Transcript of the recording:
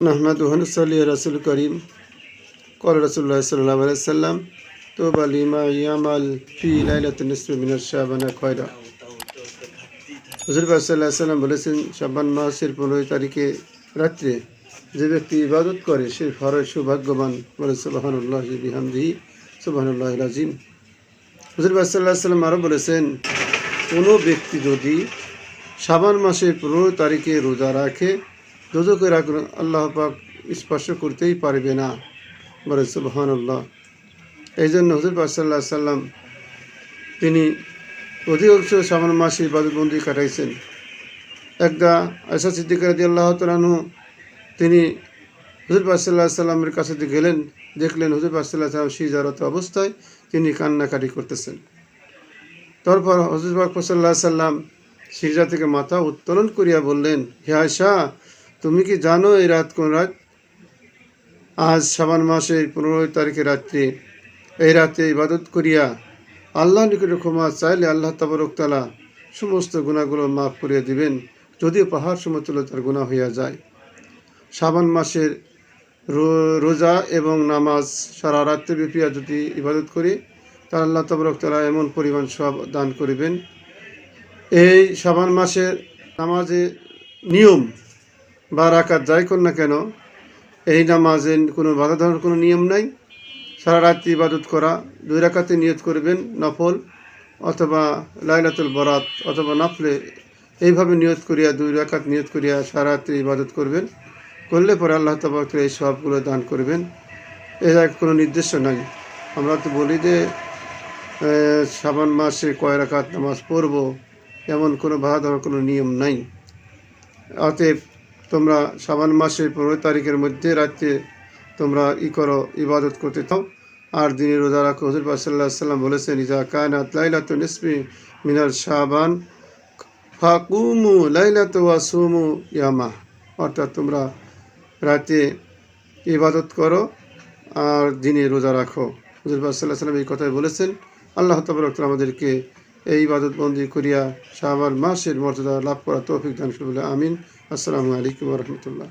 নাহমাদুহু ওয়া নুসাল্লি আলা রাসূলিল কারীম ক্বালা রাসূলুল্লাহ সাল্লাল্লাহু আলাইহি ওয়াসাল্লাম তুবা লিমান ইয়ামাল ফি লাইলাতিন নিসফি মিনাশ শাবান খায়রা। হুজুর পাক সাল্লাল্লাহু আলাইহি ওয়াসাল্লাম বলেছেন, শাবান মাসের 15 তারিখে রাত্রে যে ব্যক্তি ইবাদত করে সে ফরজ সৌভাগ্যবান। বলে সুবহানাল্লাহি বিহামদিহি সুবহানাল্লাহিল আযীম। হুজুর পাক সাল্লাল্লাহু আলাইহি ওয়াসাল্লাম আরও বলেছেন, কোনো ব্যক্তি যদি শাবান মাসের 15 তারিখে রোজা রাখে দোজখের আগুন আল্লাহ পাক স্পর্শ করতেই পারবে না। বলে সুবহানাল্লাহ। এই জন্য হুজুর পাক সাল্লাল্লাহু আলাইহি ওয়াসাল্লাম তিনি অধিকাংশ শাবান মাসে ইবাদতবন্দি কাটাইছেন। একদা আয়েশা সিদ্দিকা রাদিয়াল্লাহু তাআলা আনহা তিনি হুজুর পাক সাল্লাল্লাহু আলাইহি ওয়াসাল্লামের কাছে গেলেন, দেখলেন হুজুর পাক সাল্লাল্লাহু আলাইহি ওয়াসাল্লাম সিজদারত অবস্থায় তিনি কান্নাকাটি করতেছেন। তারপর হুজুর পাক সাল্লাল্লাহু আলাইহি ওয়াসাল্লাম সিজদা থেকে মাথা উত্তোলন করিয়া বললেন, হে আয়েশা, তুমি কি জানো এই রাত কোন রাত? আজ শাবান মাসের 15 তারিখের রাত্রে এই রাতে ইবাদত করিয়া আল্লাহর নিকটে ক্ষমা চাইলে আল্লাহ তাবারক তাআলা সমস্ত গুনাহগুলো মাফ করিয়া দিবেন, যদিও পাহাড় সমতুল্য তার গুনাহ হইয়া যায়। শাবান মাসের রোজা এবং নামাজ সারা রাত্রিব্যাপী যদি ইবাদত করি তাহলে আল্লাহ তাবারক তাআলা এমন পরিমাণ সওয়াব দান করিবেন। এই শাবান মাসের নামাজে নিয়ম বা রাকাত যাই কর না কেন, এই নামাজে কোনো বাধা ধরার কোনো নিয়ম নাই। সারা রাত্রি ইবাদত করা, 2 রাকাতে নিয়ত করবেন নফল অথবা লাইলাতুল বরাত অথবা নফলে, এইভাবে নিয়ত করিয়া 2 রাকাত নিয়ত করিয়া সারা রাত্রি ইবাদত করবেন। করলে পরে আল্লাহ তাবারক এই সবগুলো দান করবেন। এর কোনো নির্দেশ নাই। আমরা তো বলি যে শাবান মাসে কয় রাকাত নামাজ পড়ব, এমন কোনো বাধা ধরার কোনো নিয়ম নাই। অতএব তোমরা শাবান মাসের 15 তারিখের মধ্যে রাত্রে তোমরা করো, ইবাদত করতে থাও আর দিনে রোজা রাখো। হুজুর পাক সাল্লাল্লাহু আলাইহি ওয়াসাল্লাম বলেছেন, ইজা কানাত লাইলাতুন নিসফি মিনাল শাবান ফাকুমু লাইলাতু ওয়া সুমু ইয়ামা। অর্থাৎ তোমরা রাতে ইবাদত করো আর দিনে রোজা রাখো। হুজুর পাক সাল্লাল্লাহু আলাইহি ওয়াসাল্লাম এই কথাই বলেছেন। আল্লাহ তাবারক তাআলা আমাদেরকে এই ইবাদত বন্দি করিয়া শাবান মাসের মর্যাদা লাভ করা তৌফিক দান করুন। আমিন। আসসালামু আলাইকুম ওয়া রাহমাতুল্লাহ।